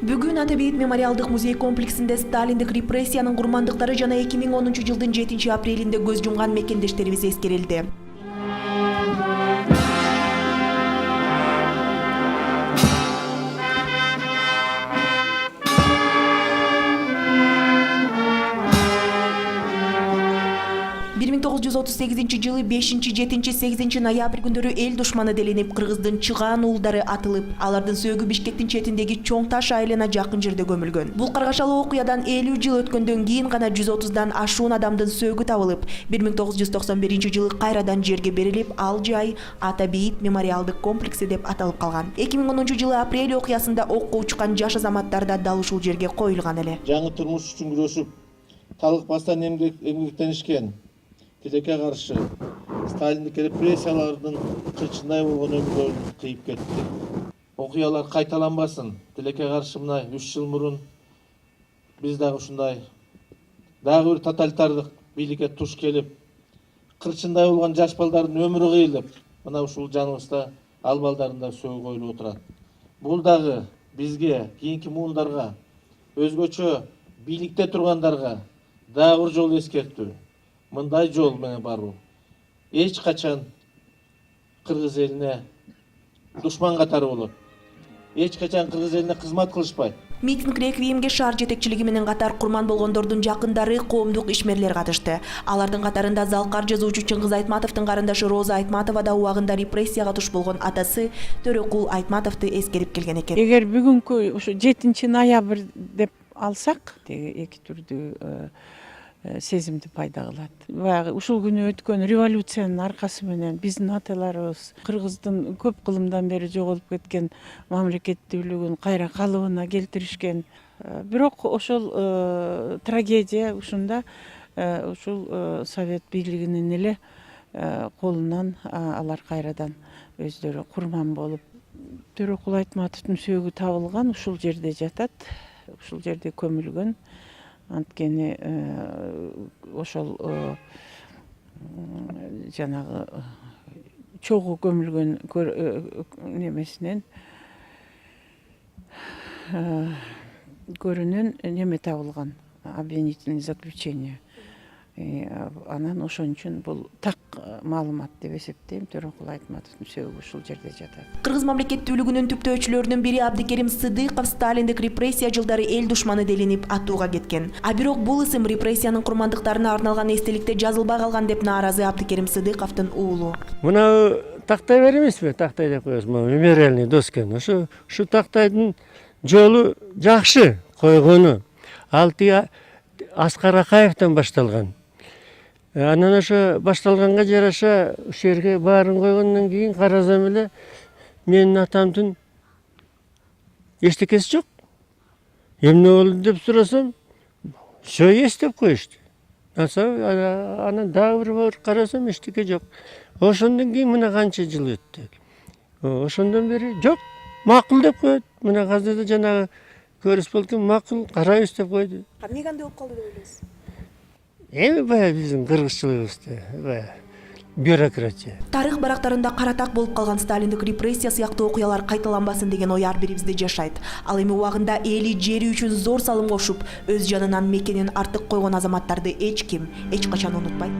Бүгүн Ата Бейит мемориалдык музей комплексинде Сталиндик репрессиянын курмандыктары жана 2010 жылдын 7 апрелинде көз жумган мекендештерибиз эскерилди. жылы 5-7-8 ноябрь күндөрү эл душманы делинип, Кыргыздын чыгаан уулдары атылып, алардын сөөгү Бишкектин четиндеги Чоң Таш айылына жакын жерде көмүлгөн. Бул каргашалуу окуядан 50 жыл өткөндөн кийин гана 130дан ашуун адамдын сөөгү табылып, 1991 жылы кайрадан жерге берилип, ал жай Ата Бейит мемориалдык комплекси деп аталып калган. 2010 жылы апрель окуясында окко учкан жаш азаматтар да дал ушул жерге коюлган эле. Жаңы турмуш үчүн күрөшүп, талыкпастан эмгектенишкен тилекке каршы Сталиндик репрессиялардын кылчындай болгон өмүрлөрүн кыйып кетти. Окуялар кайталанбасын. Тилекке каршы мына 3 жыл мурун биз дагы ушундай дагы бир тоталитардык бийликке туш келип, кылчындай болгон жаш балдардын өмүрү кыйылып, мына ушул жаныбызда ал балдардын да сөөгү коюлуп отурат. Бул дагы бизге, кийинки муундарга, өзгөчө бийликте тургандарга дагы бир жол эскертүү. Мындай жол менен баруу эч качан кыргыз элине душман катары болот. Эч качан кыргыз элине кызмат кылышпайт. Митинг реквиемге шаар жетекчилиги менен катар курман болгондордун жакындары, коомдук ишмерлер катышты. Алардын катарында Залкар жазуучу Чыңгыз Айтматовдун карындашы Роза Айтматова да убагында репрессияга туш болгон атасы Төрөкул Айтматовду эскерип келген экен. Эгер бүгүнкү ушу 7 ноябрь деп алсак, эки түрдүү сезимди пайда кылат. Баягы ушул күнү өткөн революциянын аркасы менен биздин аталарыбыз Кыргыздын көп кылымдан бери жоголуп кеткен мамлекеттүүлүгүн кайра калыбына келтиришкен. Бирок ошол трагедия ушунда ушул Совет бийлигинин эле колунан алар кайрадан өздөрү курман болуп, Төрөкул Айтматовдун сөөгү табылган, ушул жерде жатат, ушул жерде көмүлгөн. Анткени ошол жанагы чогуу көмүлгөн немесинен көрүнөн неме табылган, обвинительный заключение. Анан ошон үчүн бул так маалымат деп эсептейм. Төрөкул Айтматовдун сөөгү ушул жерде жатат. Кыргыз мамлекеттүүлүгүнүн түптөөчүлөрүнүн бири Абдикерим Сыдыков Сталиндик репрессия жылдары эл душманы делинип атууга кеткен. А бирок бул ысым репрессиянын курмандыктарына арналган эстеликте жазылбай калган деп нааразы Абдикерим Сыдыковдун уулу. Мына тактай бар эмеспи? Тактай деп коебуз, мемориальный досканы. Ушу тактайдын жолу жакшы койгону. Ал Аскар Акаевден башталган. Анан ошо башталганга жараша ушул жерге баарын койгондон кийин карасам эле менин атамдын эчтекеси жок. Эмне болду деп сурасам, все есть деп коюшту. Анан дагы бир карасам эчтеке жок. Ошондон кийин мына канча жыл өттү. Ошондон бери жок, макул деп коет. Мына азыр да жанагы көрүспөлкүн макул карайбыз деп койду. Эмнеге андай болуп калды деп ойлойсуз? Эми баягы биздин кыргызчылыгыбызда баягы бюрократия. Тарых барактарында каратак болуп калган Сталиндик репрессия сыяктуу окуялар кайталанбасын деген ой ар бирибизде жашайт. Ал эми убагында эли жери үчүн зор салым кошуп, өз жанынан мекенин артык койгон азаматтарды эч ким эч качан унутпайт.